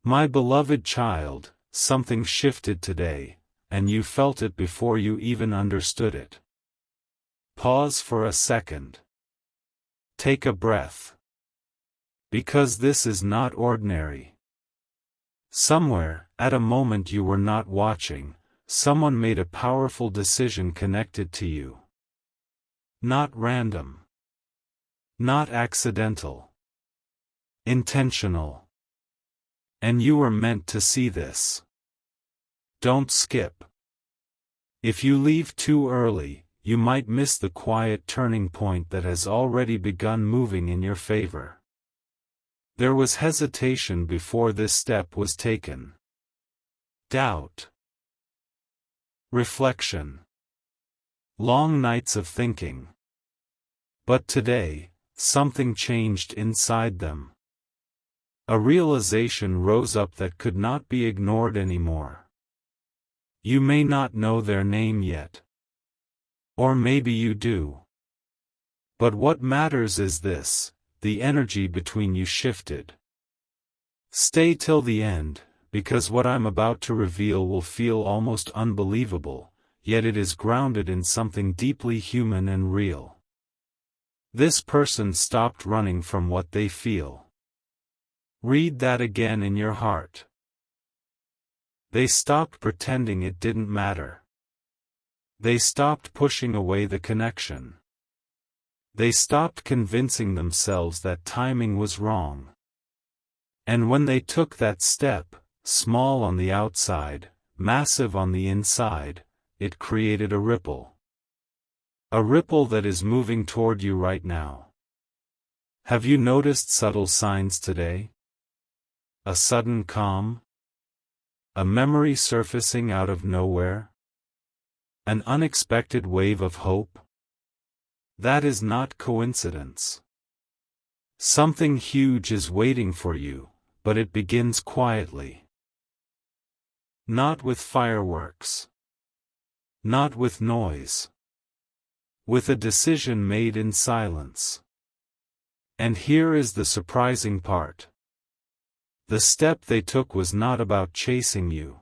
My beloved child, something shifted today, and you felt it before you even understood it. Pause for a second. Take a breath. Because this is not ordinary. Somewhere, at a moment you were not watching, someone made a powerful decision connected to you. Not random. Not accidental. Intentional. And you were meant to see this. Don't skip. If you leave too early, you might miss the quiet turning point that has already begun moving in your favor. There was hesitation before this step was taken. Doubt. Reflection. Long nights of thinking. But today, something changed inside them. A realization rose up that could not be ignored anymore. You may not know their name yet. Or maybe you do. But what matters is this: the energy between you shifted. Stay till the end, because what I'm about to reveal will feel almost unbelievable, yet it is grounded in something deeply human and real. This person stopped running from what they feel. Read that again in your heart. They stopped pretending it didn't matter. They stopped pushing away the connection. They stopped convincing themselves that timing was wrong. And when they took that step, small on the outside, massive on the inside, it created a ripple. A ripple that is moving toward you right now. Have you noticed subtle signs today? A sudden calm? A memory surfacing out of nowhere? An unexpected wave of hope? That is not coincidence. Something huge is waiting for you, but it begins quietly. Not with fireworks. Not with noise. With a decision made in silence. And here is the surprising part. The step they took was not about chasing you.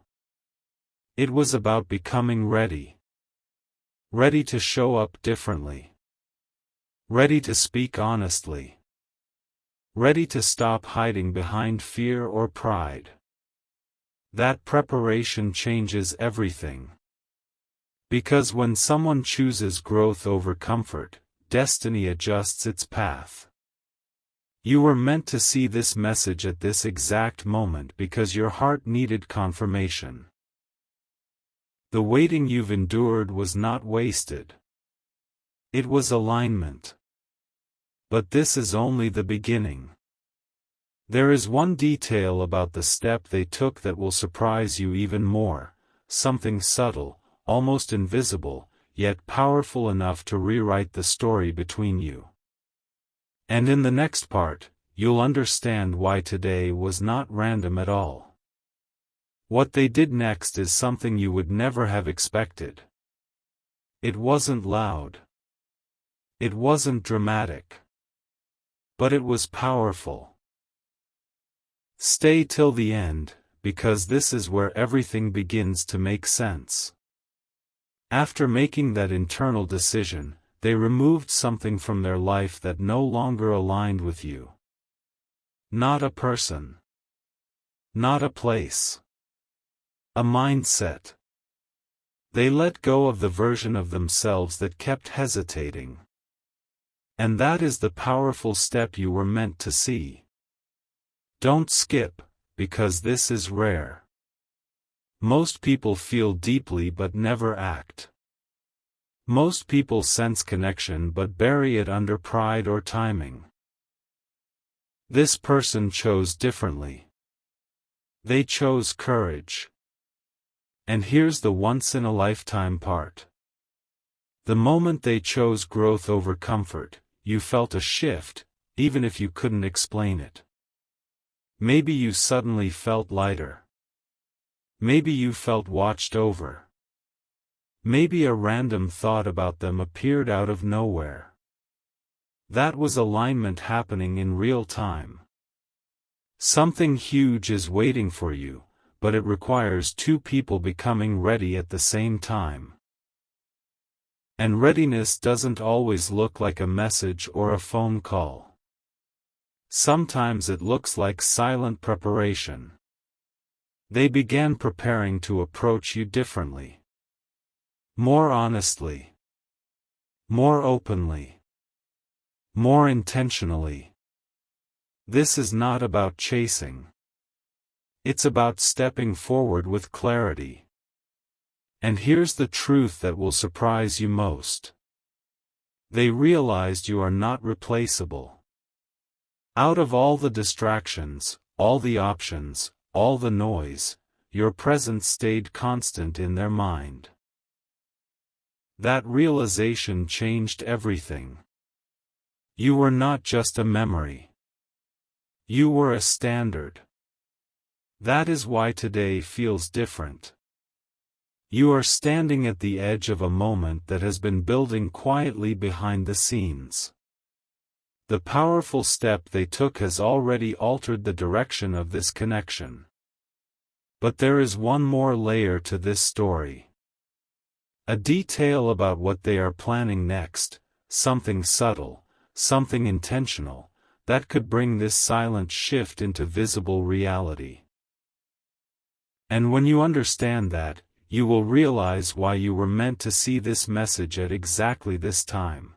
It was about becoming ready. Ready to show up differently. Ready to speak honestly. Ready to stop hiding behind fear or pride. That preparation changes everything. Because when someone chooses growth over comfort, destiny adjusts its path. You were meant to see this message at this exact moment because your heart needed confirmation. The waiting you've endured was not wasted. It was alignment. But this is only the beginning. There is one detail about the step they took that will surprise you even more, something subtle, almost invisible, yet powerful enough to rewrite the story between you. And in the next part, you'll understand why today was not random at all. What they did next is something you would never have expected. It wasn't loud. It wasn't dramatic. But it was powerful. Stay till the end, because this is where everything begins to make sense. After making that internal decision, they removed something from their life that no longer aligned with you. Not a person. Not a place. A mindset. They let go of the version of themselves that kept hesitating. And that is the powerful step you were meant to see. Don't skip, because this is rare. Most people feel deeply but never act. Most people sense connection but bury it under pride or timing. This person chose differently. They chose courage. And here's the once-in-a-lifetime part. The moment they chose growth over comfort, you felt a shift, even if you couldn't explain it. Maybe you suddenly felt lighter. Maybe you felt watched over. Maybe a random thought about them appeared out of nowhere. That was alignment happening in real time. Something huge is waiting for you, but it requires two people becoming ready at the same time. And readiness doesn't always look like a message or a phone call. Sometimes it looks like silent preparation. They began preparing to approach you differently. More honestly. More openly. More intentionally. This is not about chasing. It's about stepping forward with clarity. And here's the truth that will surprise you most. They realized you are not replaceable. Out of all the distractions, all the options, all the noise, your presence stayed constant in their mind. That realization changed everything. You were not just a memory. You were a standard. That is why today feels different. You are standing at the edge of a moment that has been building quietly behind the scenes. The powerful step they took has already altered the direction of this connection. But there is one more layer to this story. A detail about what they are planning next, something subtle, something intentional, that could bring this silent shift into visible reality. And when you understand that, you will realize why you were meant to see this message at exactly this time.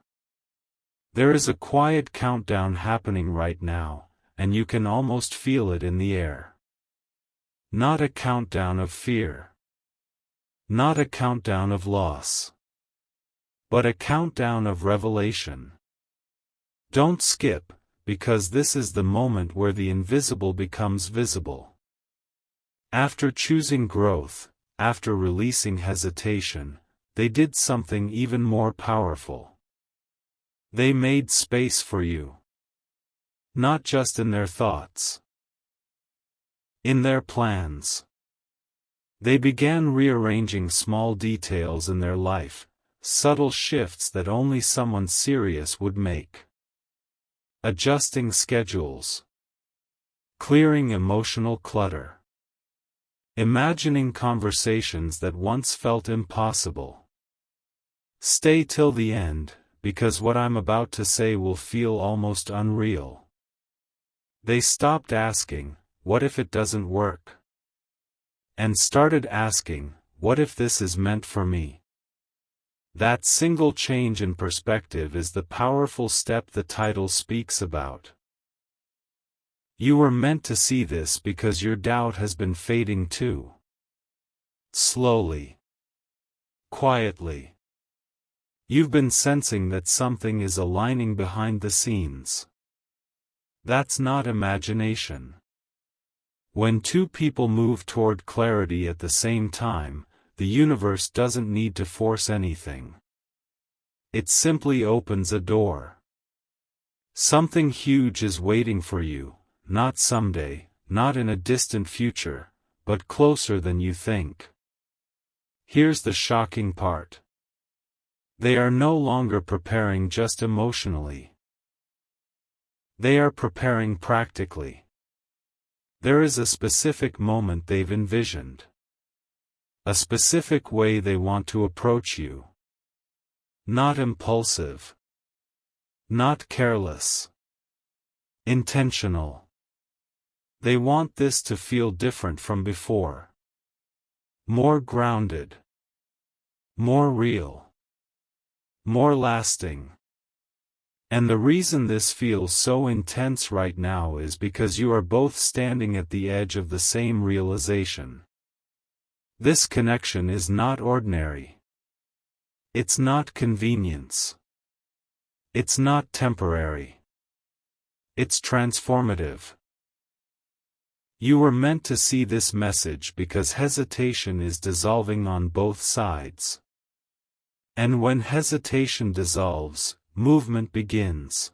There is a quiet countdown happening right now, and you can almost feel it in the air. Not a countdown of fear. Not a countdown of loss. But a countdown of revelation. Don't skip, because this is the moment where the invisible becomes visible. After choosing growth, after releasing hesitation, they did something even more powerful. They made space for you. Not just in their thoughts. In their plans. They began rearranging small details in their life, subtle shifts that only someone serious would make. Adjusting schedules. Clearing emotional clutter. Imagining conversations that once felt impossible. Stay till the end, because what I'm about to say will feel almost unreal. They stopped asking, "What if it doesn't work?" And started asking, "What if this is meant for me?" That single change in perspective is the powerful step the title speaks about. You were meant to see this because your doubt has been fading too. Slowly. Quietly. You've been sensing that something is aligning behind the scenes. That's not imagination. When two people move toward clarity at the same time, the universe doesn't need to force anything. It simply opens a door. Something huge is waiting for you. Not someday, not in a distant future, but closer than you think. Here's the shocking part. They are no longer preparing just emotionally. They are preparing practically. There is a specific moment they've envisioned. A specific way they want to approach you. Not impulsive. Not careless. Intentional. They want this to feel different from before. More grounded. More real. More lasting. And the reason this feels so intense right now is because you are both standing at the edge of the same realization. This connection is not ordinary. It's not convenience. It's not temporary. It's transformative. You were meant to see this message because hesitation is dissolving on both sides. And when hesitation dissolves, movement begins.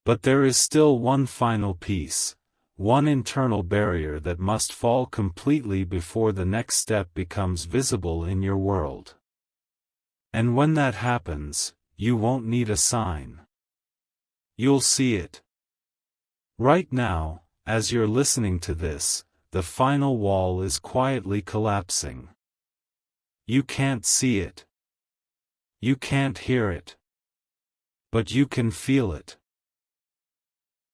But there is still one final piece, one internal barrier that must fall completely before the next step becomes visible in your world. And when that happens, you won't need a sign. You'll see it. Right now, as you're listening to this, the final wall is quietly collapsing. You can't see it. You can't hear it. But you can feel it.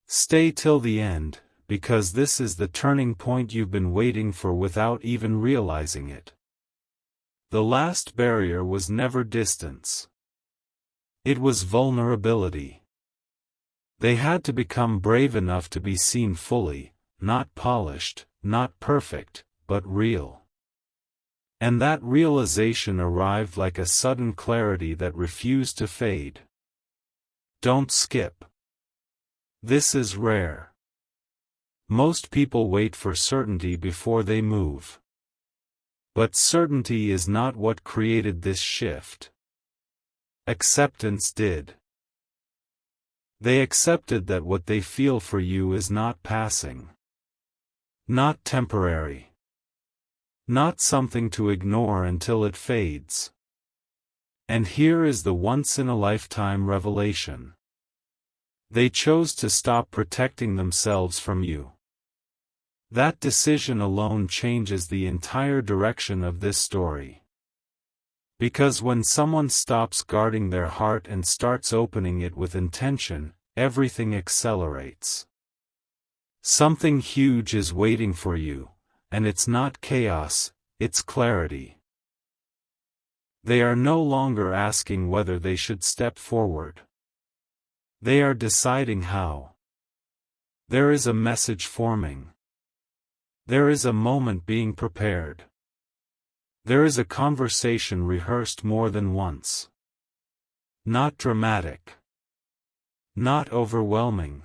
Stay till the end, because this is the turning point you've been waiting for without even realizing it. The last barrier was never distance. It was vulnerability. They had to become brave enough to be seen fully, not polished, not perfect, but real. And that realization arrived like a sudden clarity that refused to fade. Don't skip. This is rare. Most people wait for certainty before they move. But certainty is not what created this shift. Acceptance did. They accepted that what they feel for you is not passing. Not temporary. Not something to ignore until it fades. And here is the once-in-a-lifetime revelation. They chose to stop protecting themselves from you. That decision alone changes the entire direction of this story. Because when someone stops guarding their heart and starts opening it with intention, everything accelerates. Something huge is waiting for you, and it's not chaos, it's clarity. They are no longer asking whether they should step forward. They are deciding how. There is a message forming. There is a moment being prepared. There is a conversation rehearsed more than once. Not dramatic. Not overwhelming.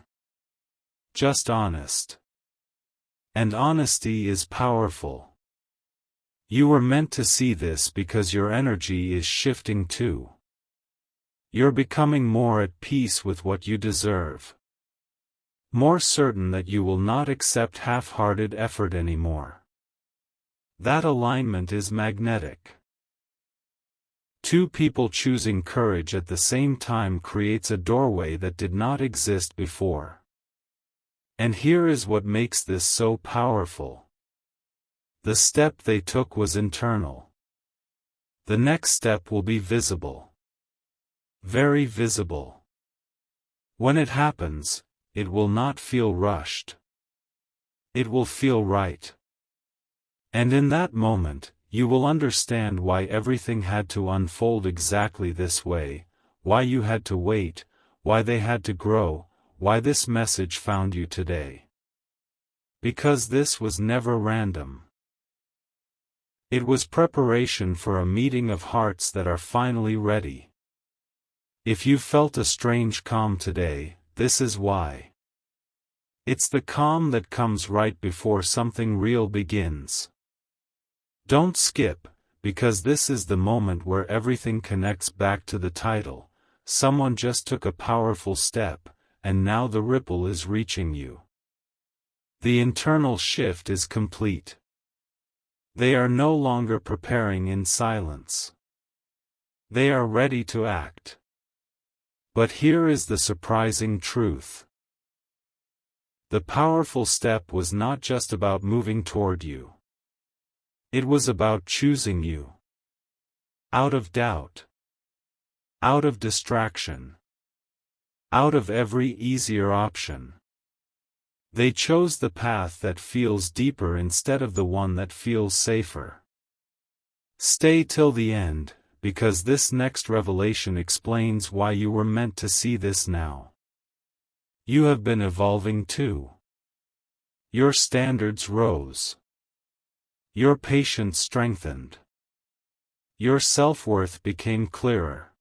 Just honest. And honesty is powerful. You were meant to see this because your energy is shifting too. You're becoming more at peace with what you deserve. More certain that you will not accept half-hearted effort anymore. That alignment is magnetic. Two people choosing courage at the same time creates a doorway that did not exist before. And here is what makes this so powerful. The step they took was internal. The next step will be visible. Very visible. When it happens, it will not feel rushed. It will feel right. And in that moment, you will understand why everything had to unfold exactly this way, why you had to wait, why they had to grow, why this message found you today. Because this was never random. It was preparation for a meeting of hearts that are finally ready. If you felt a strange calm today, this is why. It's the calm that comes right before something real begins. Don't skip, because this is the moment where everything connects back to the title. Someone just took a powerful step, and now the ripple is reaching you. The internal shift is complete. They are no longer preparing in silence. They are ready to act. But here is the surprising truth. The powerful step was not just about moving toward you. It was about choosing you. Out of doubt. Out of distraction. Out of every easier option. They chose the path that feels deeper instead of the one that feels safer. Stay till the end, because this next revelation explains why you were meant to see this now. You have been evolving too. Your standards rose. Your patience strengthened. Your self-worth became clearer.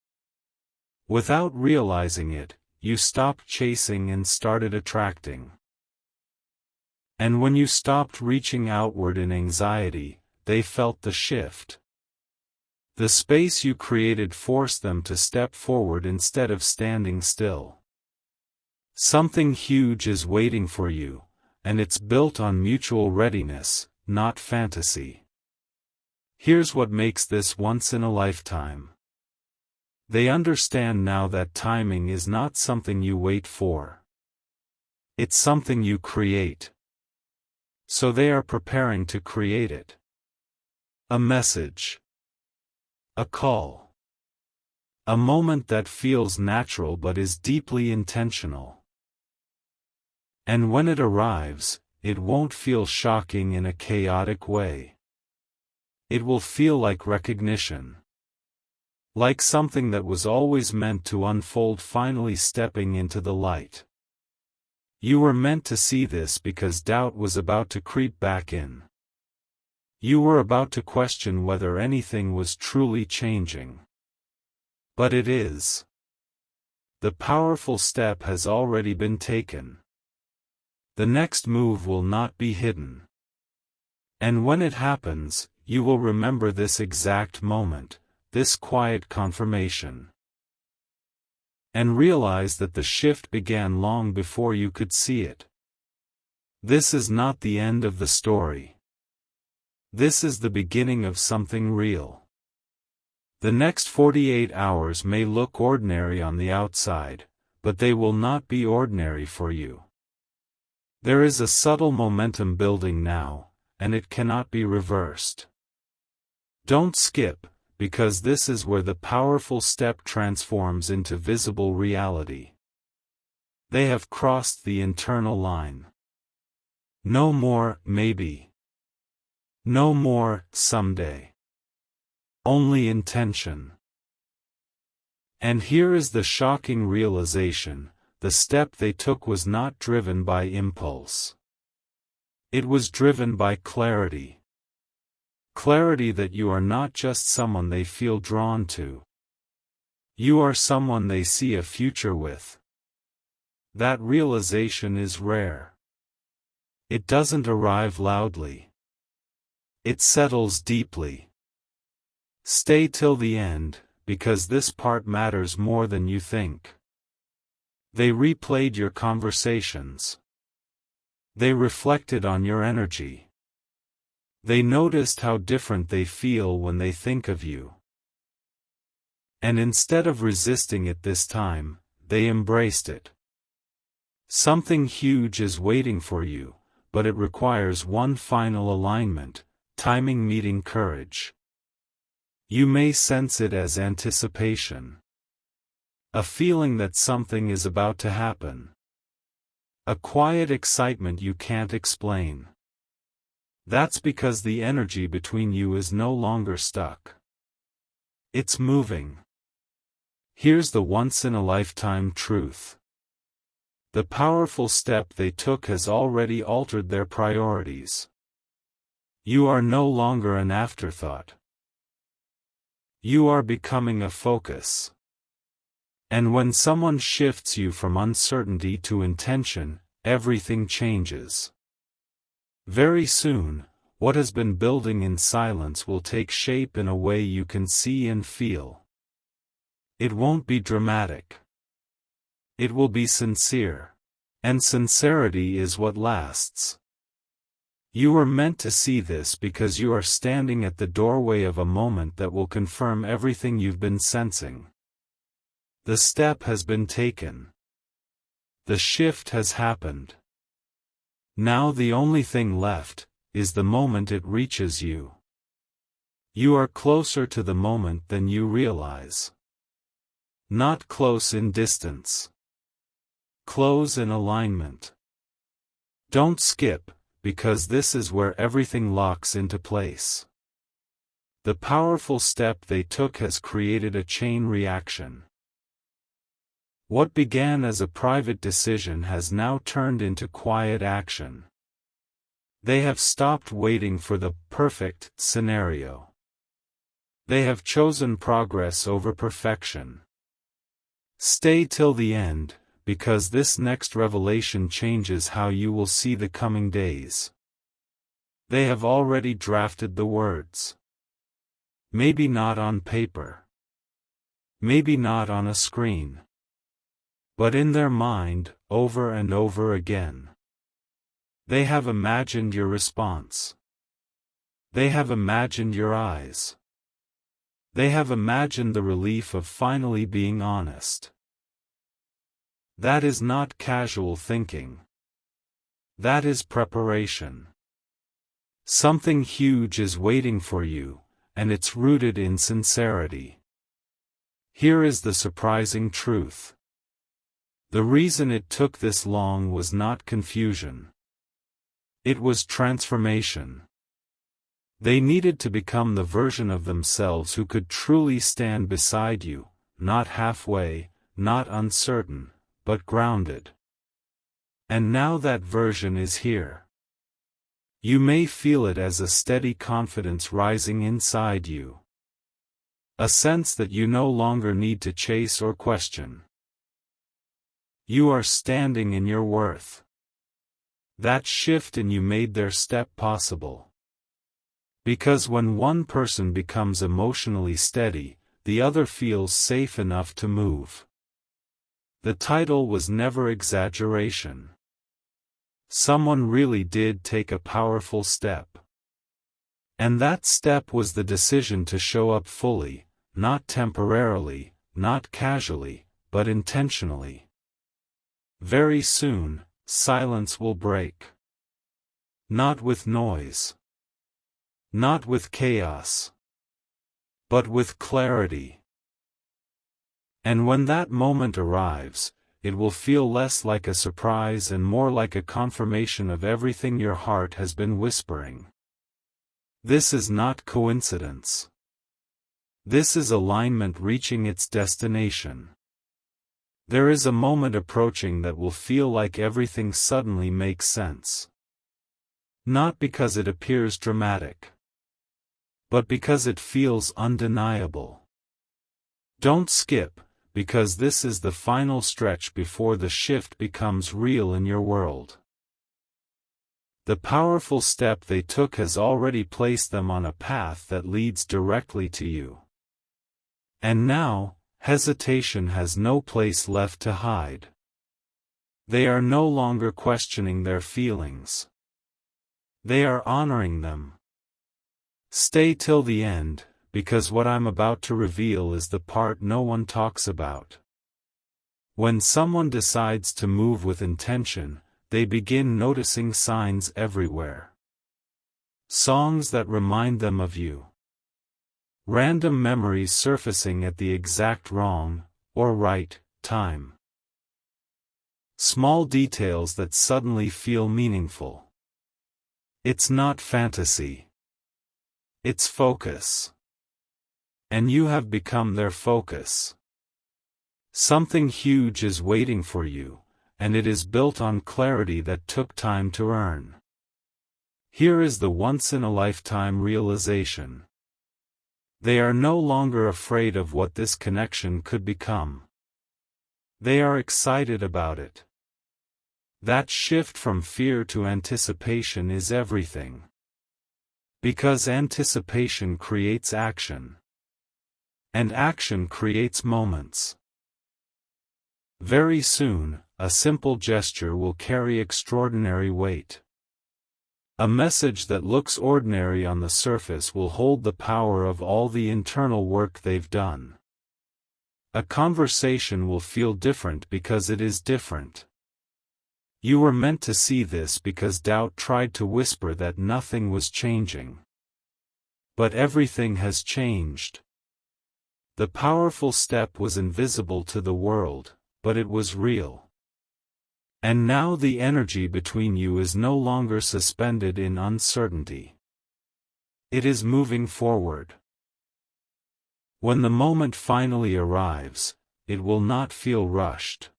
Without realizing it, you stopped chasing and started attracting. And when you stopped reaching outward in anxiety, they felt the shift. The space you created forced them to step forward instead of standing still. Something huge is waiting for you, and it's built on mutual readiness, not fantasy. Here's what makes this once in a lifetime. They understand now that timing is not something you wait for. It's something you create. So they are preparing to create it. A message. A call. A moment that feels natural but is deeply intentional. And when it arrives, it won't feel shocking in a chaotic way. It will feel like recognition. Like something that was always meant to unfold, finally stepping into the light. You were meant to see this because doubt was about to creep back in. You were about to question whether anything was truly changing. But it is. The powerful step has already been taken. The next move will not be hidden. And when it happens, you will remember this exact moment, this quiet confirmation. And realize that the shift began long before you could see it. This is not the end of the story. This is the beginning of something real. The next 48 hours may look ordinary on the outside, but they will not be ordinary for you. There is a subtle momentum building now, and it cannot be reversed. Don't skip, because this is where the powerful step transforms into visible reality. They have crossed the internal line. No more, maybe. No more, someday. Only intention. And here is the shocking realization: the step they took was not driven by impulse. It was driven by clarity. Clarity that you are not just someone they feel drawn to. You are someone they see a future with. That realization is rare. It doesn't arrive loudly. It settles deeply. Stay till the end, because this part matters more than you think. They replayed your conversations. They reflected on your energy. They noticed how different they feel when they think of you. And instead of resisting it this time, they embraced it. Something huge is waiting for you, but it requires one final alignment, timing meeting courage. You may sense it as anticipation. A feeling that something is about to happen. A quiet excitement you can't explain. That's because the energy between you is no longer stuck. It's moving. Here's the once-in-a-lifetime truth. The powerful step they took has already altered their priorities. You are no longer an afterthought. You are becoming a focus. And when someone shifts you from uncertainty to intention, everything changes. Very soon, what has been building in silence will take shape in a way you can see and feel. It won't be dramatic. It will be sincere. And sincerity is what lasts. You were meant to see this because you are standing at the doorway of a moment that will confirm everything you've been sensing. The step has been taken. The shift has happened. Now the only thing left is the moment it reaches you. You are closer to the moment than you realize. Not close in distance. Close in alignment. Don't skip, because this is where everything locks into place. The powerful step they took has created a chain reaction. What began as a private decision has now turned into quiet action. They have stopped waiting for the perfect scenario. They have chosen progress over perfection. Stay till the end, because this next revelation changes how you will see the coming days. They have already drafted the words. Maybe not on paper. Maybe not on a screen. But in their mind, over and over again. They have imagined your response. They have imagined your eyes. They have imagined the relief of finally being honest. That is not casual thinking. That is preparation. Something huge is waiting for you, and it's rooted in sincerity. Here is the surprising truth. The reason it took this long was not confusion. It was transformation. They needed to become the version of themselves who could truly stand beside you, not halfway, not uncertain, but grounded. And now that version is here. You may feel it as a steady confidence rising inside you. A sense that you no longer need to chase or question. You are standing in your worth. That shift in you made their step possible. Because when one person becomes emotionally steady, the other feels safe enough to move. The title was never exaggeration. Someone really did take a powerful step. And that step was the decision to show up fully, not temporarily, not casually, but intentionally. Very soon, silence will break. Not with noise. Not with chaos. But with clarity. And when that moment arrives, it will feel less like a surprise and more like a confirmation of everything your heart has been whispering. This is not coincidence. This is alignment reaching its destination. There is a moment approaching that will feel like everything suddenly makes sense. Not because it appears dramatic, but because it feels undeniable. Don't skip, because this is the final stretch before the shift becomes real in your world. The powerful step they took has already placed them on a path that leads directly to you. And now, hesitation has no place left to hide. They are no longer questioning their feelings. They are honoring them. Stay till the end, because what I'm about to reveal is the part no one talks about. When someone decides to move with intention, they begin noticing signs everywhere. Songs that remind them of you. Random memories surfacing at the exact wrong, or right, time. Small details that suddenly feel meaningful. It's not fantasy. It's focus. And you have become their focus. Something huge is waiting for you, and it is built on clarity that took time to earn. Here is the once-in-a-lifetime realization. They are no longer afraid of what this connection could become. They are excited about it. That shift from fear to anticipation is everything. Because anticipation creates action. And action creates moments. Very soon, a simple gesture will carry extraordinary weight. A message that looks ordinary on the surface will hold the power of all the internal work they've done. A conversation will feel different because it is different. You were meant to see this because doubt tried to whisper that nothing was changing. But everything has changed. The powerful step was invisible to the world, but it was real. And now the energy between you is no longer suspended in uncertainty. It is moving forward. When the moment finally arrives, it will not feel rushed.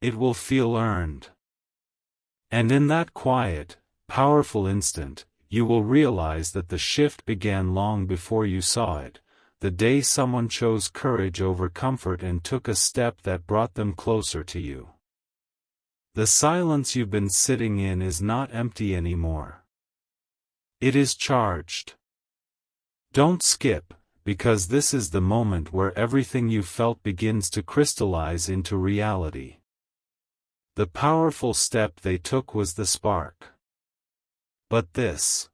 It will feel earned. And in that quiet, powerful instant, you will realize that the shift began long before you saw it, the day someone chose courage over comfort and took a step that brought them closer to you. The silence you've been sitting in is not empty anymore. It is charged. Don't skip, because this is the moment where everything you felt begins to crystallize into reality. The powerful step they took was the spark. But this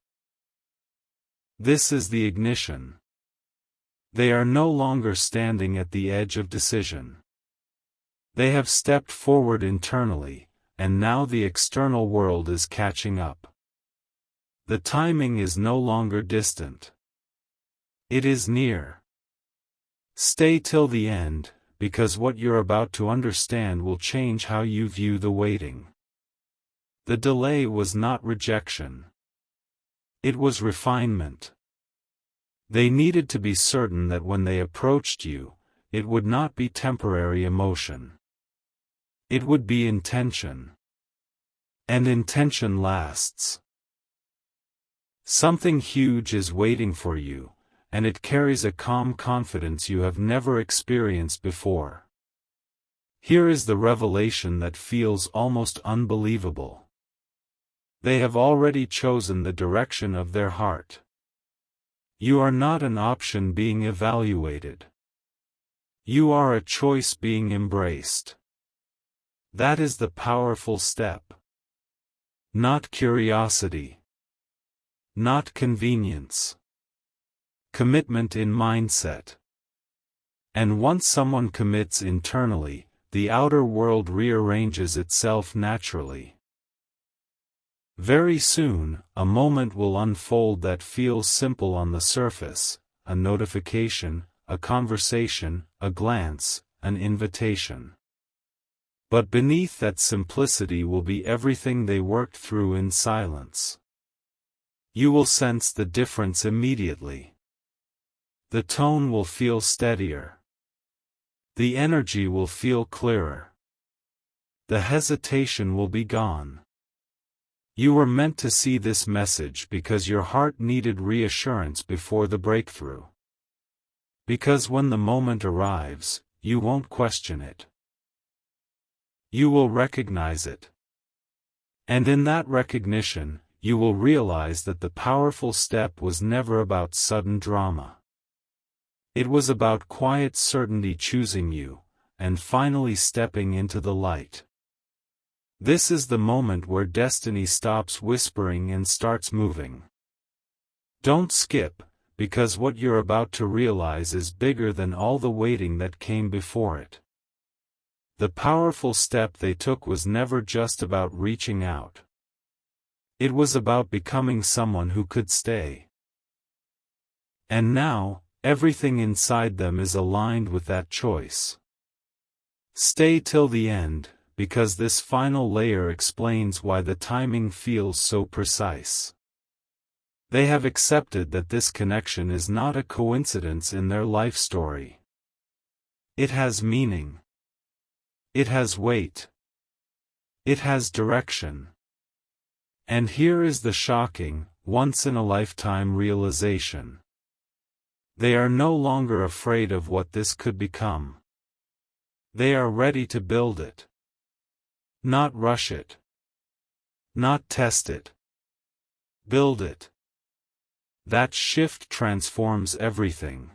is the ignition. They are no longer standing at the edge of decision. They have stepped forward internally, and now the external world is catching up. The timing is no longer distant. It is near. Stay till the end, because what you're about to understand will change how you view the waiting. The delay was not rejection. It was refinement. They needed to be certain that when they approached you, it would not be temporary emotion. It would be intention. And intention lasts. Something huge is waiting for you, and it carries a calm confidence you have never experienced before. Here is the revelation that feels almost unbelievable. They have already chosen the direction of their heart. You are not an option being evaluated. You are a choice being embraced. That is the powerful step. Not curiosity. Not convenience. Commitment in mindset. And once someone commits internally, the outer world rearranges itself naturally. Very soon, a moment will unfold that feels simple on the surface, a notification, a conversation, a glance, an invitation. But beneath that simplicity will be everything they worked through in silence. You will sense the difference immediately. The tone will feel steadier. The energy will feel clearer. The hesitation will be gone. You were meant to see this message because your heart needed reassurance before the breakthrough. Because when the moment arrives, you won't question it. You will recognize it. And in that recognition, you will realize that the powerful step was never about sudden drama. It was about quiet certainty choosing you, and finally stepping into the light. This is the moment where destiny stops whispering and starts moving. Don't skip, because what you're about to realize is bigger than all the waiting that came before it. The powerful step they took was never just about reaching out. It was about becoming someone who could stay. And now, everything inside them is aligned with that choice. Stay till the end, because this final layer explains why the timing feels so precise. They have accepted that this connection is not a coincidence in their life story. It has meaning. It has weight. It has direction. And here is the shocking, once-in-a-lifetime realization. They are no longer afraid of what this could become. They are ready to build it. Not rush it. Not test it. Build it. That shift transforms everything.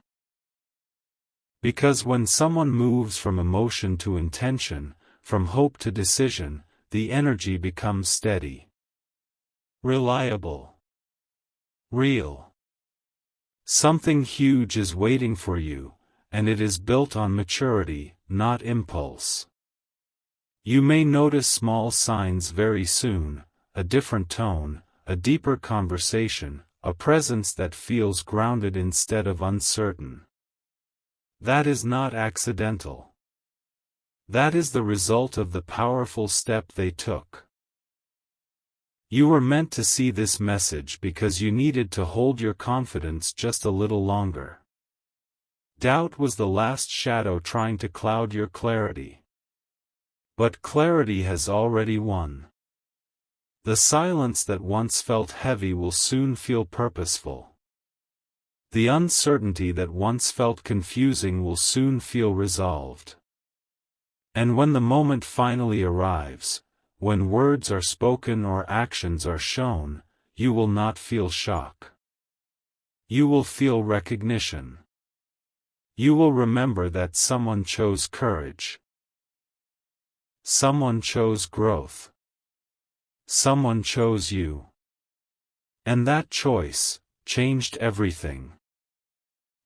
Because when someone moves from emotion to intention, from hope to decision, the energy becomes steady. Reliable. Real. Something huge is waiting for you, and it is built on maturity, not impulse. You may notice small signs very soon, a different tone, a deeper conversation, a presence that feels grounded instead of uncertain. That is not accidental. That is the result of the powerful step they took. You were meant to see this message because you needed to hold your confidence just a little longer. Doubt was the last shadow trying to cloud your clarity. But clarity has already won. The silence that once felt heavy will soon feel purposeful. The uncertainty that once felt confusing will soon feel resolved. And when the moment finally arrives, when words are spoken or actions are shown, you will not feel shock. You will feel recognition. You will remember that someone chose courage. Someone chose growth. Someone chose you. And that choice changed everything.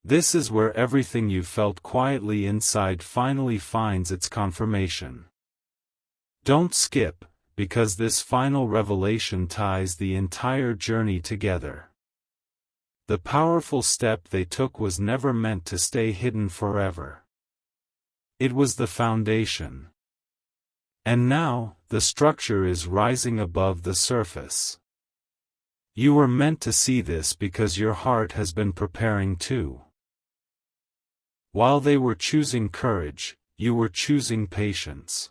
This is where everything you felt quietly inside finally finds its confirmation. Don't skip, because this final revelation ties the entire journey together. The powerful step they took was never meant to stay hidden forever. It was the foundation. And now, the structure is rising above the surface. You were meant to see this because your heart has been preparing too. While they were choosing courage, you were choosing patience.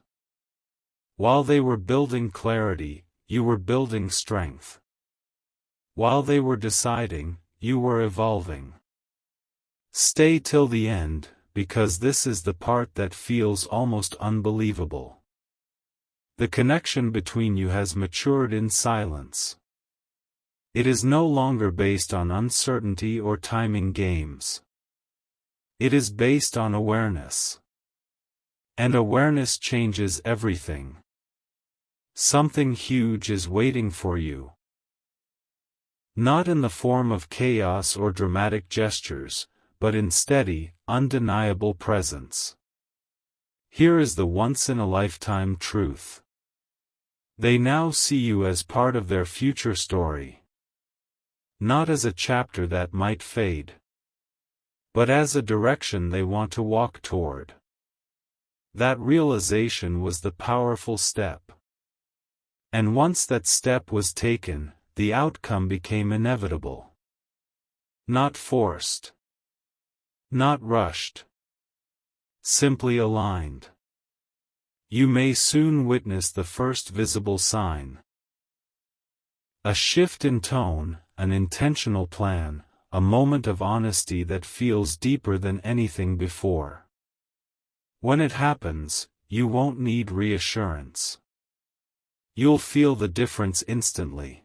While they were building clarity, you were building strength. While they were deciding, you were evolving. Stay till the end, because this is the part that feels almost unbelievable. The connection between you has matured in silence. It is no longer based on uncertainty or timing games. It is based on awareness. And awareness changes everything. Something huge is waiting for you. Not in the form of chaos or dramatic gestures, but in steady, undeniable presence. Here is the once-in-a-lifetime truth. They now see you as part of their future story. Not as a chapter that might fade, but as a direction they want to walk toward. That realization was the powerful step. And once that step was taken, the outcome became inevitable. Not forced. Not rushed. Simply aligned. You may soon witness the first visible sign. A shift in tone, an intentional plan, a moment of honesty that feels deeper than anything before. When it happens, you won't need reassurance. You'll feel the difference instantly.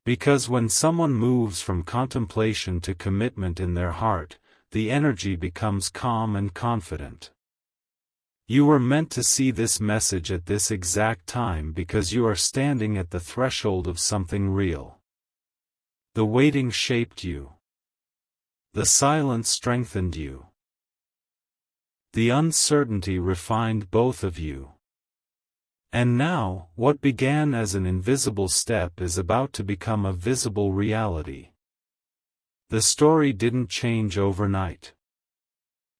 Because when someone moves from contemplation to commitment in their heart, the energy becomes calm and confident. You were meant to see this message at this exact time because you are standing at the threshold of something real. The waiting shaped you. The silence strengthened you. The uncertainty refined both of you. And now, what began as an invisible step is about to become a visible reality. The story didn't change overnight.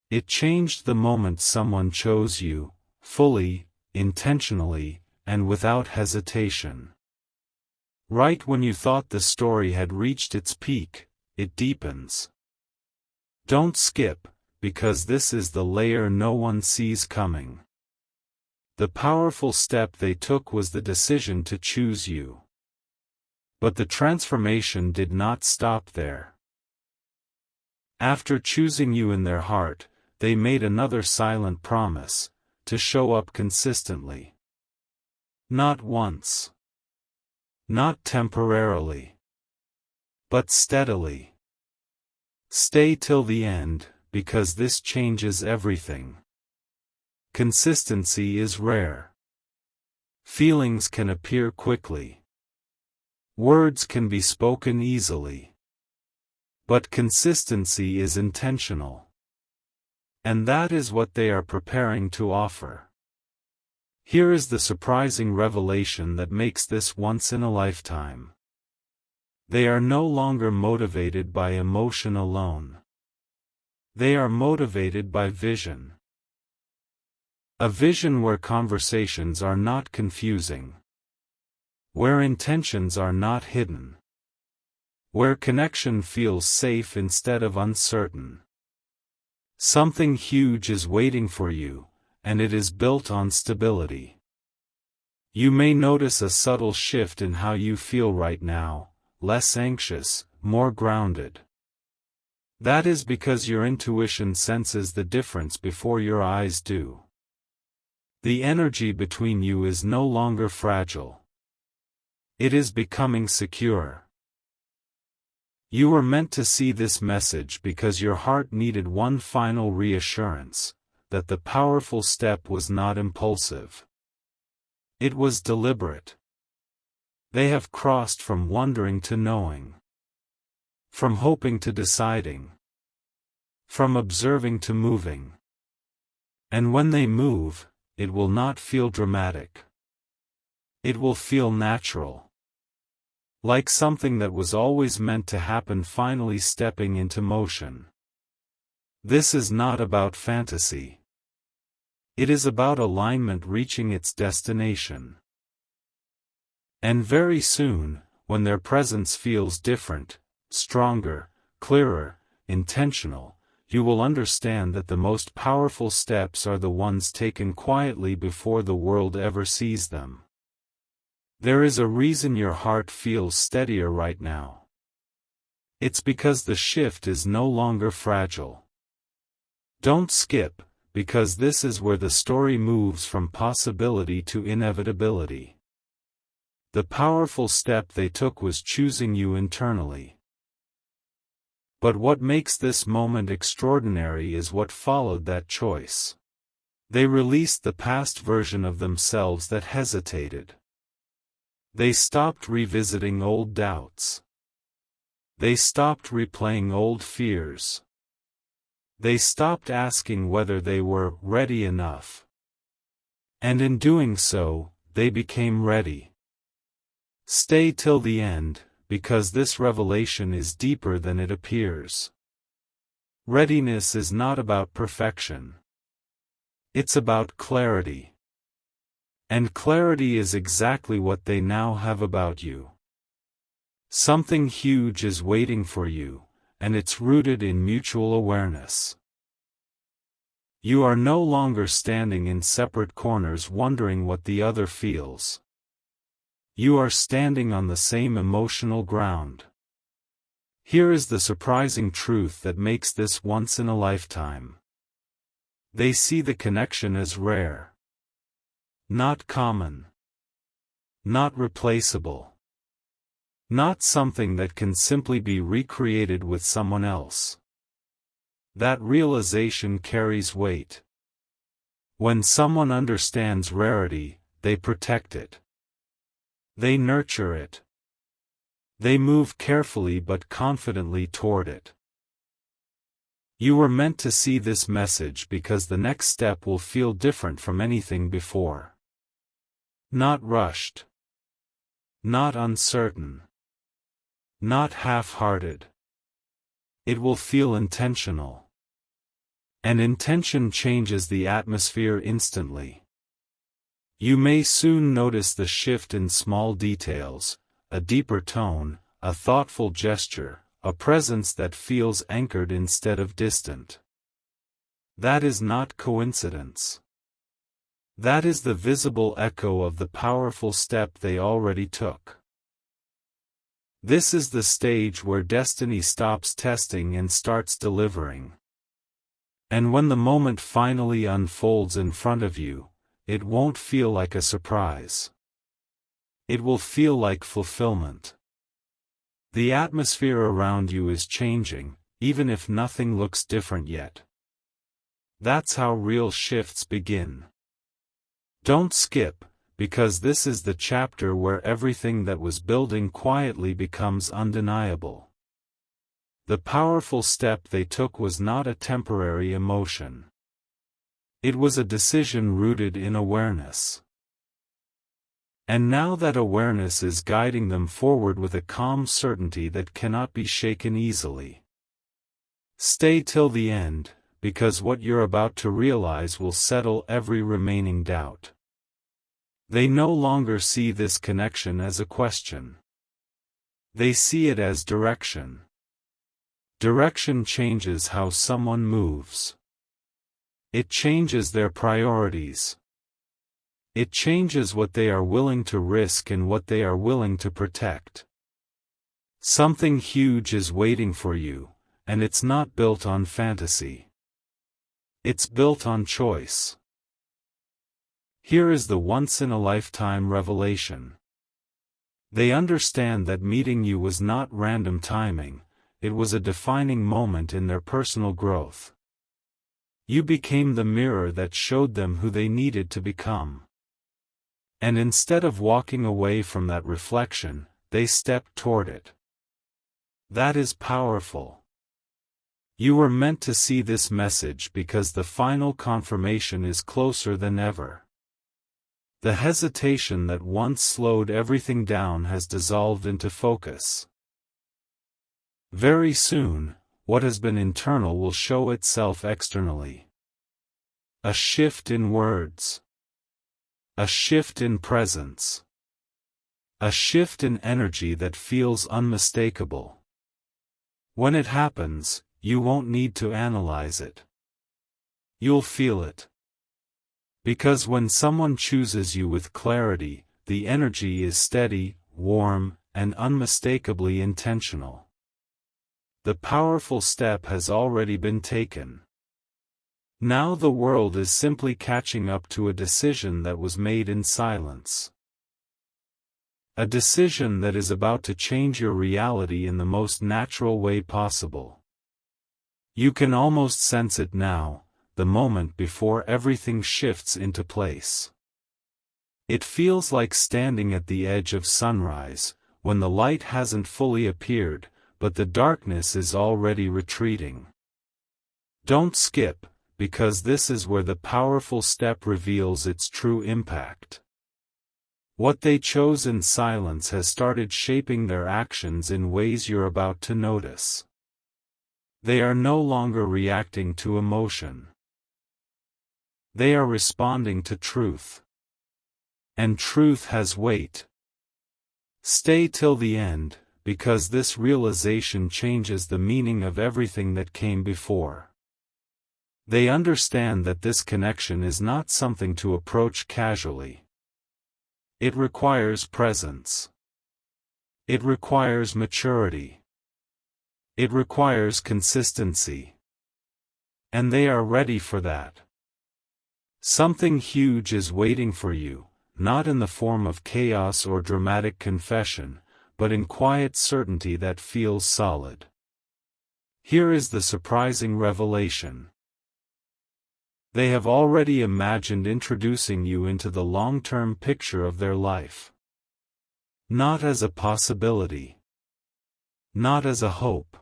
It changed the moment someone chose you, fully, intentionally, and without hesitation. Right when you thought the story had reached its peak, it deepens. Don't skip, because this is the layer no one sees coming. The powerful step they took was the decision to choose you. But the transformation did not stop there. After choosing you in their heart, they made another silent promise, to show up consistently. Not once. Not temporarily. But steadily. Stay till the end, because this changes everything. Consistency is rare. Feelings can appear quickly. Words can be spoken easily. But consistency is intentional. And that is what they are preparing to offer. Here is the surprising revelation that makes this once in a lifetime. They are no longer motivated by emotion alone. They are motivated by vision. A vision where conversations are not confusing. Where intentions are not hidden. Where connection feels safe instead of uncertain. Something huge is waiting for you, and it is built on stability. You may notice a subtle shift in how you feel right now, less anxious, more grounded. That is because your intuition senses the difference before your eyes do. The energy between you is no longer fragile. It is becoming secure. You were meant to see this message because your heart needed one final reassurance, that the powerful step was not impulsive. It was deliberate. They have crossed from wondering to knowing. From hoping to deciding. From observing to moving. And when they move, it will not feel dramatic. It will feel natural. Like something that was always meant to happen finally stepping into motion. This is not about fantasy. It is about alignment reaching its destination. And very soon, when their presence feels different, stronger, clearer, intentional, you will understand that the most powerful steps are the ones taken quietly before the world ever sees them. There is a reason your heart feels steadier right now. It's because the shift is no longer fragile. Don't skip, because this is where the story moves from possibility to inevitability. The powerful step they took was choosing you internally. But what makes this moment extraordinary is what followed that choice. They released the past version of themselves that hesitated. They stopped revisiting old doubts. They stopped replaying old fears. They stopped asking whether they were ready enough. And in doing so, they became ready. Stay till the end, because this revelation is deeper than it appears. Readiness is not about perfection. It's about clarity. And clarity is exactly what they now have about you. Something huge is waiting for you, and it's rooted in mutual awareness. You are no longer standing in separate corners wondering what the other feels. You are standing on the same emotional ground. Here is the surprising truth that makes this once in a lifetime. They see the connection as rare. Not common. Not replaceable. Not something that can simply be recreated with someone else. That realization carries weight. When someone understands rarity, they protect it. They nurture it. They move carefully but confidently toward it. You were meant to see this message because the next step will feel different from anything before. Not rushed. Not uncertain. Not half-hearted. It will feel intentional. And intention changes the atmosphere instantly. You may soon notice the shift in small details, a deeper tone, a thoughtful gesture, a presence that feels anchored instead of distant. That is not coincidence. That is the visible echo of the powerful step they already took. This is the stage where destiny stops testing and starts delivering. And when the moment finally unfolds in front of you, it won't feel like a surprise. It will feel like fulfillment. The atmosphere around you is changing, even if nothing looks different yet. That's how real shifts begin. Don't skip, because this is the chapter where everything that was building quietly becomes undeniable. The powerful step they took was not a temporary emotion. It was a decision rooted in awareness. And now that awareness is guiding them forward with a calm certainty that cannot be shaken easily. Stay till the end, because what you're about to realize will settle every remaining doubt. They no longer see this connection as a question. They see it as direction. Direction changes how someone moves. It changes their priorities. It changes what they are willing to risk and what they are willing to protect. Something huge is waiting for you, and it's not built on fantasy. It's built on choice. Here is the once-in-a-lifetime revelation. They understand that meeting you was not random timing, it was a defining moment in their personal growth. You became the mirror that showed them who they needed to become. And instead of walking away from that reflection, they stepped toward it. That is powerful. You were meant to see this message because the final confirmation is closer than ever. The hesitation that once slowed everything down has dissolved into focus. Very soon, what has been internal will show itself externally. A shift in words. A shift in presence. A shift in energy that feels unmistakable. When it happens, you won't need to analyze it. You'll feel it. Because when someone chooses you with clarity, the energy is steady, warm, and unmistakably intentional. The powerful step has already been taken. Now the world is simply catching up to a decision that was made in silence. A decision that is about to change your reality in the most natural way possible. You can almost sense it now, the moment before everything shifts into place. It feels like standing at the edge of sunrise, when the light hasn't fully appeared, but the darkness is already retreating. Don't skip, because this is where the powerful step reveals its true impact. What they chose in silence has started shaping their actions in ways you're about to notice. They are no longer reacting to emotion. They are responding to truth. And truth has weight. Stay till the end, because this realization changes the meaning of everything that came before. They understand that this connection is not something to approach casually. It requires presence. It requires maturity. It requires consistency. And they are ready for that. Something huge is waiting for you, not in the form of chaos or dramatic confession, but in quiet certainty that feels solid. Here is the surprising revelation. They have already imagined introducing you into the long-term picture of their life. Not as a possibility. Not as a hope.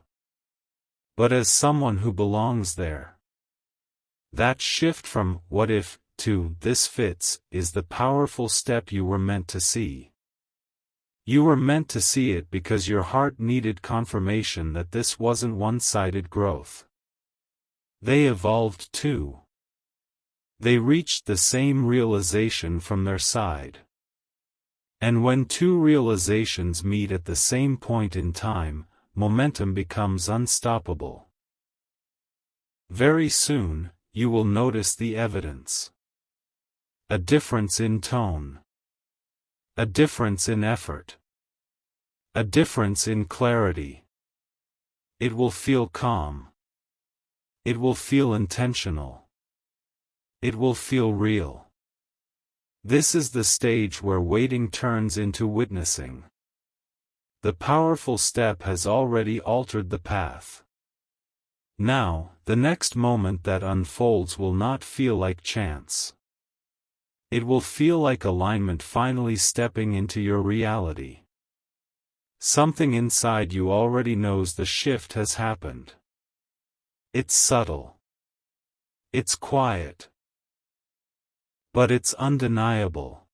But as someone who belongs there. That shift from "what if" to "this fits" is the powerful step you were meant to see. You were meant to see it because your heart needed confirmation that this wasn't one-sided growth. They evolved too. They reached the same realization from their side. And when two realizations meet at the same point in time, momentum becomes unstoppable. Very soon, you will notice the evidence. A difference in tone. A difference in effort. A difference in clarity. It will feel calm. It will feel intentional. It will feel real. This is the stage where waiting turns into witnessing. The powerful step has already altered the path. Now, the next moment that unfolds will not feel like chance. It will feel like alignment finally stepping into your reality. Something inside you already knows the shift has happened. It's subtle. It's quiet. But it's undeniable.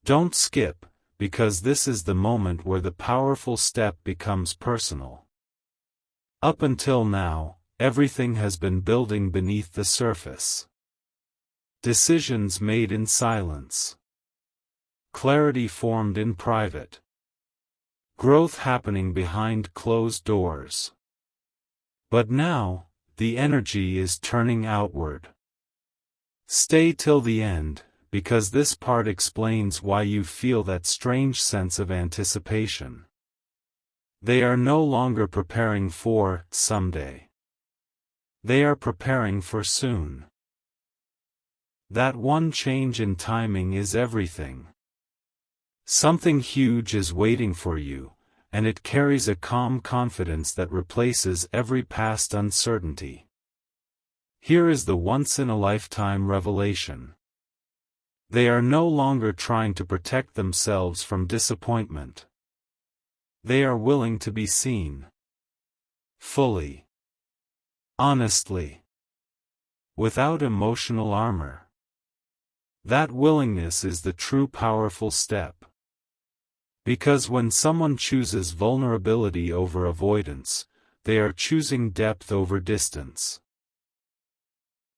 Don't skip, because this is the moment where the powerful step becomes personal. Up until now, everything has been building beneath the surface. Decisions made in silence. Clarity formed in private. Growth happening behind closed doors. But now, the energy is turning outward. Stay till the end, because this part explains why you feel that strange sense of anticipation. They are no longer preparing for someday. They are preparing for soon. That one change in timing is everything. Something huge is waiting for you, and it carries a calm confidence that replaces every past uncertainty. Here is the once-in-a-lifetime revelation. They are no longer trying to protect themselves from disappointment. They are willing to be seen. Fully. Honestly. Without emotional armor. That willingness is the true powerful step. Because when someone chooses vulnerability over avoidance, they are choosing depth over distance.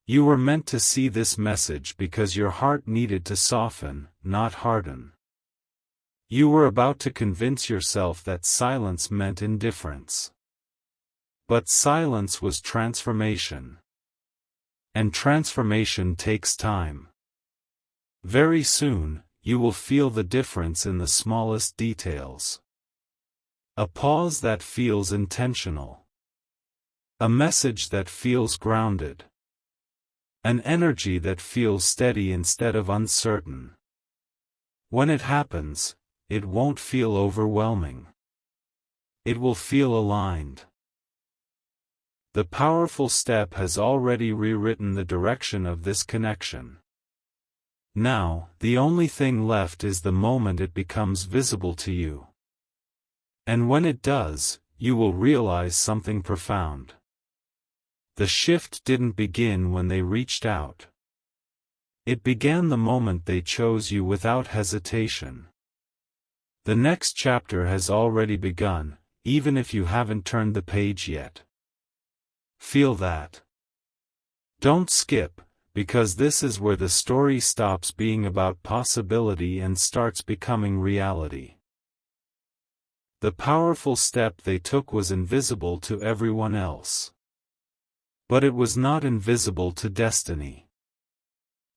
You were meant to see this message because your heart needed to soften, not harden. You were about to convince yourself that silence meant indifference. But silence was transformation. And transformation takes time. Very soon, you will feel the difference in the smallest details. A pause that feels intentional. A message that feels grounded. An energy that feels steady instead of uncertain. When it happens, it won't feel overwhelming. It will feel aligned. The powerful step has already rewritten the direction of this connection. Now, the only thing left is the moment it becomes visible to you. And when it does, you will realize something profound. The shift didn't begin when they reached out. It began the moment they chose you without hesitation. The next chapter has already begun, even if you haven't turned the page yet. Feel that. Don't skip, because this is where the story stops being about possibility and starts becoming reality. The powerful step they took was invisible to everyone else. But it was not invisible to destiny.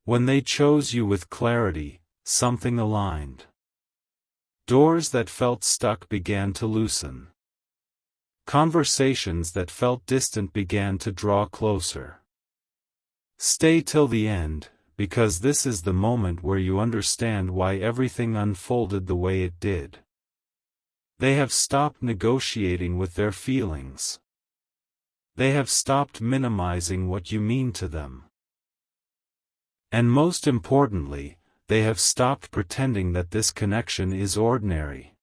When they chose you with clarity, something aligned. Doors that felt stuck began to loosen. Conversations that felt distant began to draw closer. Stay till the end, because this is the moment where you understand why everything unfolded the way it did. They have stopped negotiating with their feelings. They have stopped minimizing what you mean to them. And most importantly, they have stopped pretending that this connection is ordinary.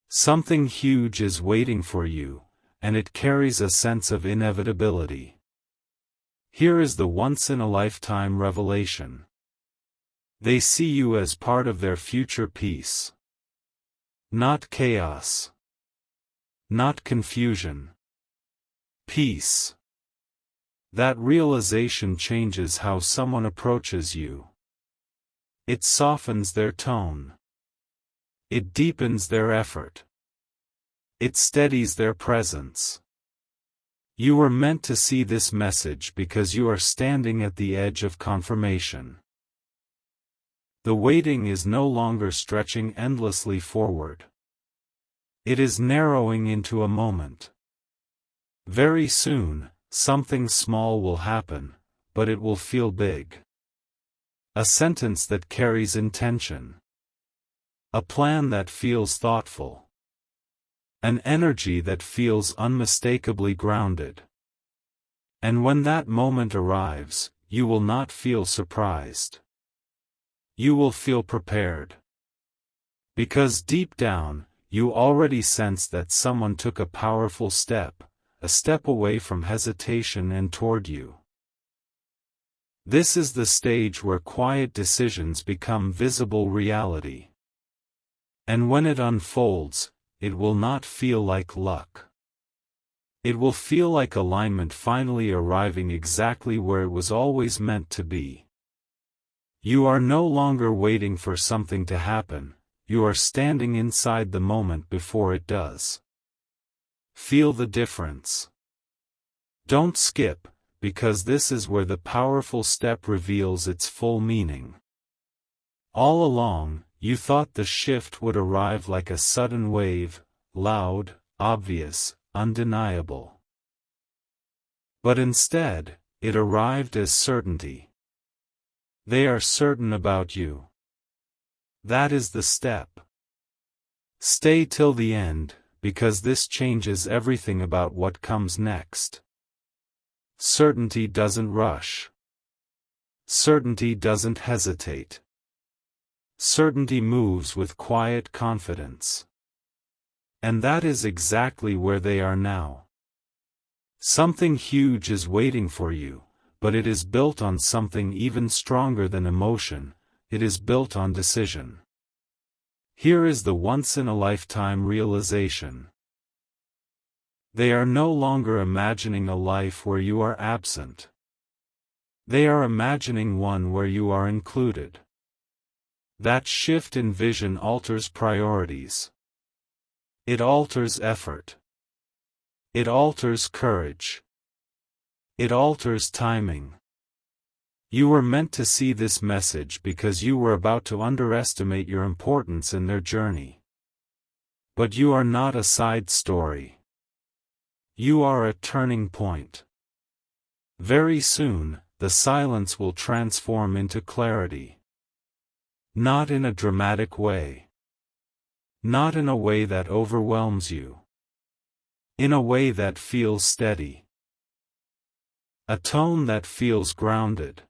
Something huge is waiting for you, and it carries a sense of inevitability. Here is the once-in-a-lifetime revelation. They see you as part of their future peace. Not chaos. Not confusion. Peace. That realization changes how someone approaches you. It softens their tone. It deepens their effort. It steadies their presence. You were meant to see this message because you are standing at the edge of confirmation. The waiting is no longer stretching endlessly forward. It is narrowing into a moment. Very soon, something small will happen, but it will feel big. A sentence that carries intention. A plan that feels thoughtful. An energy that feels unmistakably grounded. And when that moment arrives, you will not feel surprised. You will feel prepared. Because deep down, you already sense that someone took a powerful step, a step away from hesitation and toward you. This is the stage where quiet decisions become visible reality. And when it unfolds, it will not feel like luck. It will feel like alignment finally arriving exactly where it was always meant to be. You are no longer waiting for something to happen, you are standing inside the moment before it does. Feel the difference. Don't skip, because this is where the powerful step reveals its full meaning. All along, you thought the shift would arrive like a sudden wave, loud, obvious, undeniable. But instead, it arrived as certainty. They are certain about you. That is the step. Stay till the end, because this changes everything about what comes next. Certainty doesn't rush. Certainty doesn't hesitate. Certainty moves with quiet confidence. And that is exactly where they are now. Something huge is waiting for you, but it is built on something even stronger than emotion. It is built on decision. Here is the once-in-a-lifetime realization. They are no longer imagining a life where you are absent. They are imagining one where you are included. That shift in vision alters priorities. It alters effort. It alters courage. It alters timing. You were meant to see this message because you were about to underestimate your importance in their journey. But you are not a side story. You are a turning point. Very soon, the silence will transform into clarity. Not in a dramatic way. Not in a way that overwhelms you. In a way that feels steady. A tone that feels grounded.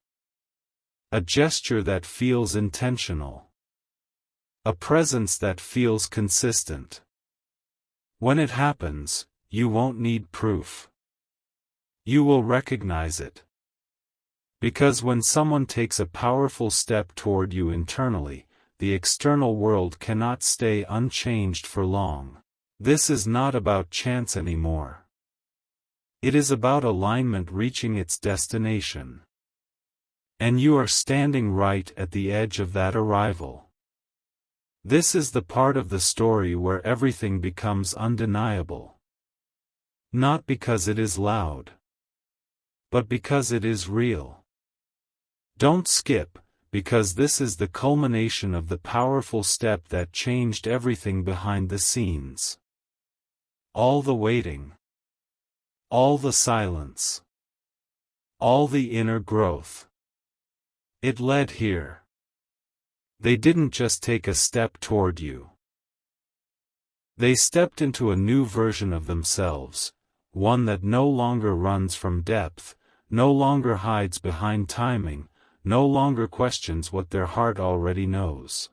A gesture that feels intentional. A presence that feels consistent. When it happens, you won't need proof. You will recognize it. Because when someone takes a powerful step toward you internally, the external world cannot stay unchanged for long. This is not about chance anymore. It is about alignment reaching its destination. And you are standing right at the edge of that arrival. This is the part of the story where everything becomes undeniable. Not because it is loud, but because it is real. Don't skip, because this is the culmination of the powerful step that changed everything behind the scenes. All the waiting. All the silence. All the inner growth. It led here. They didn't just take a step toward you. They stepped into a new version of themselves, one that no longer runs from depth, no longer hides behind timing, no longer questions what their heart already knows.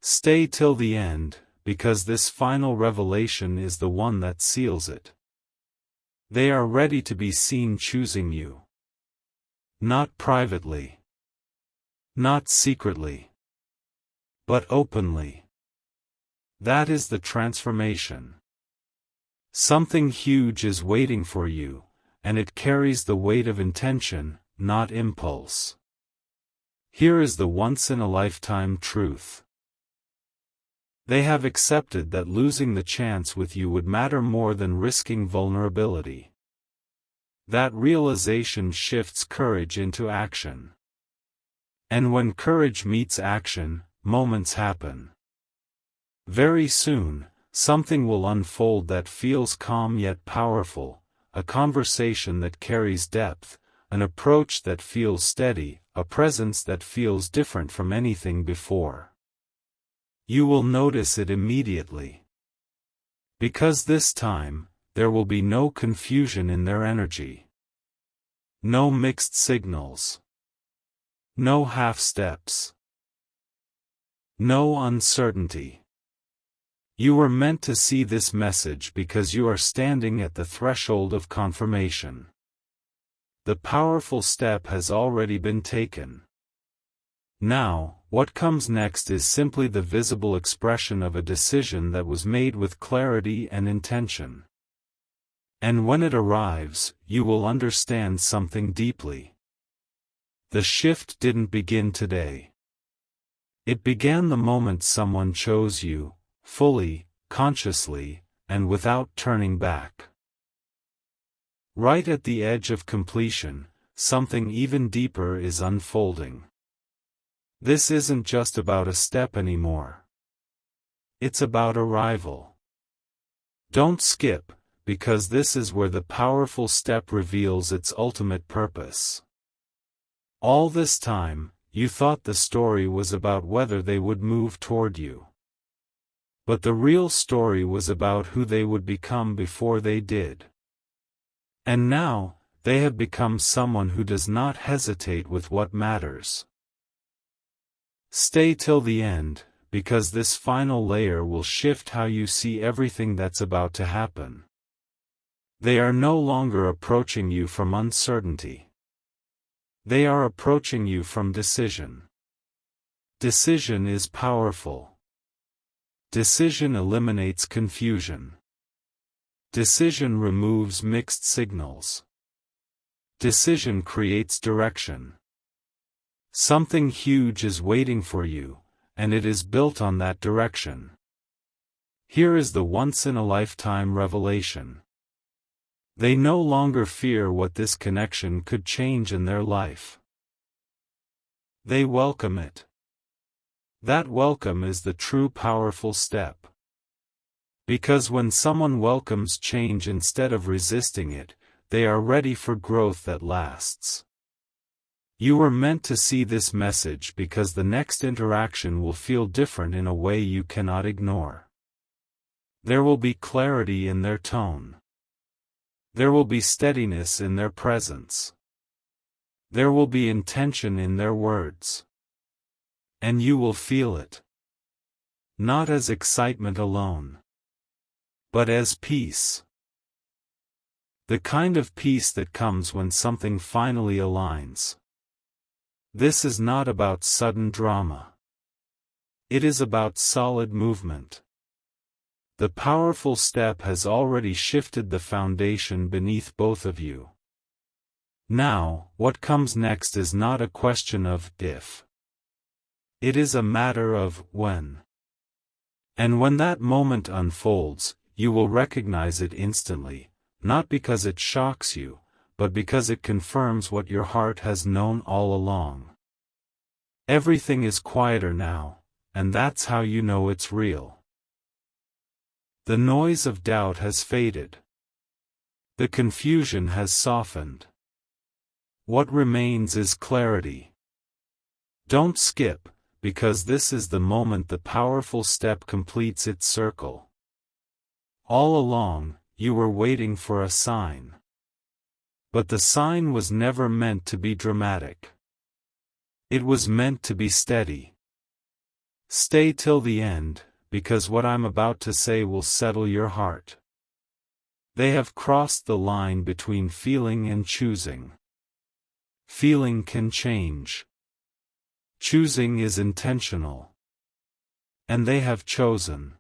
Stay till the end, because this final revelation is the one that seals it. They are ready to be seen choosing you. Not privately. Not secretly. But openly. That is the transformation. Something huge is waiting for you, and it carries the weight of intention, not impulse. Here is the once-in-a-lifetime truth. They have accepted that losing the chance with you would matter more than risking vulnerability. That realization shifts courage into action. And when courage meets action, moments happen. Very soon, something will unfold that feels calm yet powerful, a conversation that carries depth, an approach that feels steady, a presence that feels different from anything before. You will notice it immediately. Because this time, there will be no confusion in their energy. No mixed signals. No half-steps. No uncertainty. You were meant to see this message because you are standing at the threshold of confirmation. The powerful step has already been taken. Now, what comes next is simply the visible expression of a decision that was made with clarity and intention. And when it arrives, you will understand something deeply. The shift didn't begin today. It began the moment someone chose you, fully, consciously, and without turning back. Right at the edge of completion, something even deeper is unfolding. This isn't just about a step anymore. It's about arrival. Don't skip, because this is where the powerful step reveals its ultimate purpose. All this time, you thought the story was about whether they would move toward you. But the real story was about who they would become before they did. And now, they have become someone who does not hesitate with what matters. Stay till the end, because this final layer will shift how you see everything that's about to happen. They are no longer approaching you from uncertainty. They are approaching you from decision. Decision is powerful. Decision eliminates confusion. Decision removes mixed signals. Decision creates direction. Something huge is waiting for you, and it is built on that direction. Here is the once-in-a-lifetime revelation. They no longer fear what this connection could change in their life. They welcome it. That welcome is the true powerful step. Because when someone welcomes change instead of resisting it, they are ready for growth that lasts. You were meant to see this message because the next interaction will feel different in a way you cannot ignore. There will be clarity in their tone. There will be steadiness in their presence. There will be intention in their words. And you will feel it. Not as excitement alone, but as peace. The kind of peace that comes when something finally aligns. This is not about sudden drama. It is about solid movement. The powerful step has already shifted the foundation beneath both of you. Now, what comes next is not a question of if. It is a matter of when. And when that moment unfolds, you will recognize it instantly, not because it shocks you, but because it confirms what your heart has known all along. Everything is quieter now, and that's how you know it's real. The noise of doubt has faded. The confusion has softened. What remains is clarity. Don't skip, because this is the moment the powerful step completes its circle. All along, you were waiting for a sign. But the sign was never meant to be dramatic. It was meant to be steady. Stay till the end, because what I'm about to say will settle your heart. They have crossed the line between feeling and choosing. Feeling can change. Choosing is intentional. And they have chosen.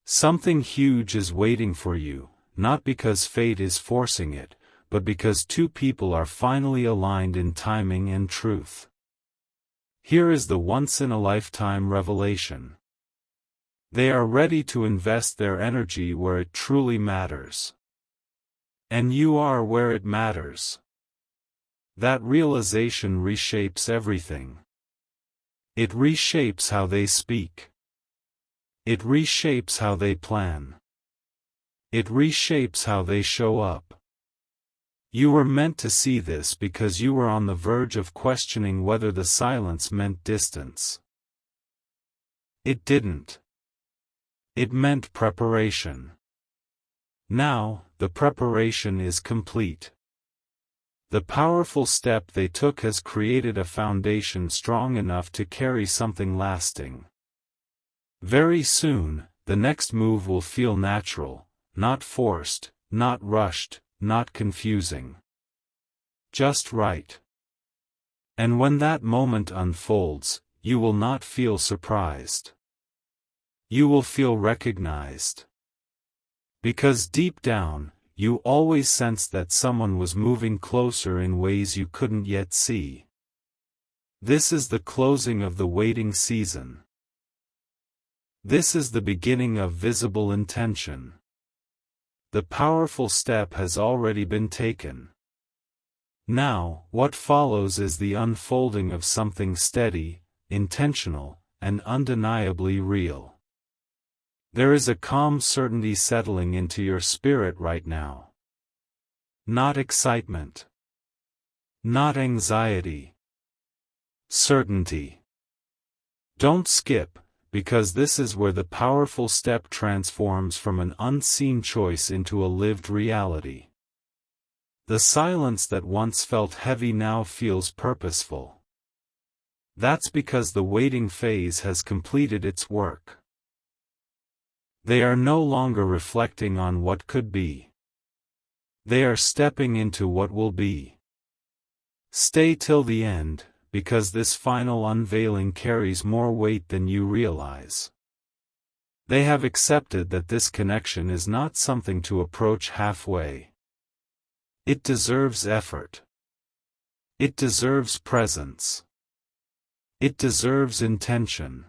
Something huge is waiting for you, not because fate is forcing it, but because two people are finally aligned in timing and truth. Here is the once-in-a-lifetime revelation. They are ready to invest their energy where it truly matters. And you are where it matters. That realization reshapes everything. It reshapes how they speak. It reshapes how they plan. It reshapes how they show up. You were meant to see this because you were on the verge of questioning whether the silence meant distance. It didn't. It meant preparation. Now, the preparation is complete. The powerful step they took has created a foundation strong enough to carry something lasting. Very soon, the next move will feel natural, not forced, not rushed, not confusing. Just right. And when that moment unfolds, you will not feel surprised. You will feel recognized. Because deep down, you always sensed that someone was moving closer in ways you couldn't yet see. This is the closing of the waiting season. This is the beginning of visible intention. The powerful step has already been taken. Now, what follows is the unfolding of something steady, intentional, and undeniably real. There is a calm certainty settling into your spirit right now. Not excitement. Not anxiety. Certainty. Don't skip, because this is where the powerful step transforms from an unseen choice into a lived reality. The silence that once felt heavy now feels purposeful. That's because the waiting phase has completed its work. They are no longer reflecting on what could be. They are stepping into what will be. Stay till the end, because this final unveiling carries more weight than you realize. They have accepted that this connection is not something to approach halfway. It deserves effort. It deserves presence. It deserves intention.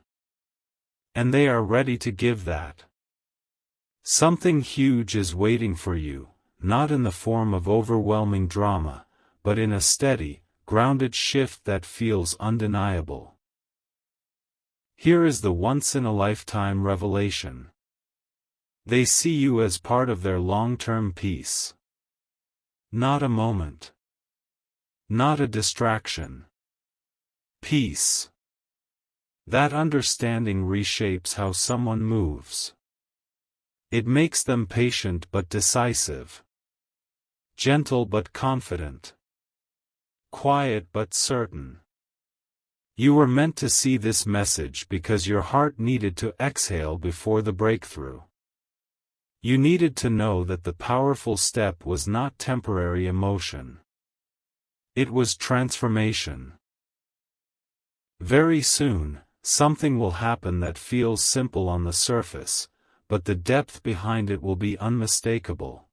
And they are ready to give that. Something huge is waiting for you, not in the form of overwhelming drama, but in a steady, grounded shift that feels undeniable. Here is the once-in-a-lifetime revelation. They see you as part of their long-term peace. Not a moment. Not a distraction. Peace. That understanding reshapes how someone moves. It makes them patient but decisive. Gentle but confident. Quiet but certain. You were meant to see this message because your heart needed to exhale before the breakthrough. You needed to know that the powerful step was not temporary emotion. It was transformation. Very soon, something will happen that feels simple on the surface, but the depth behind it will be unmistakable.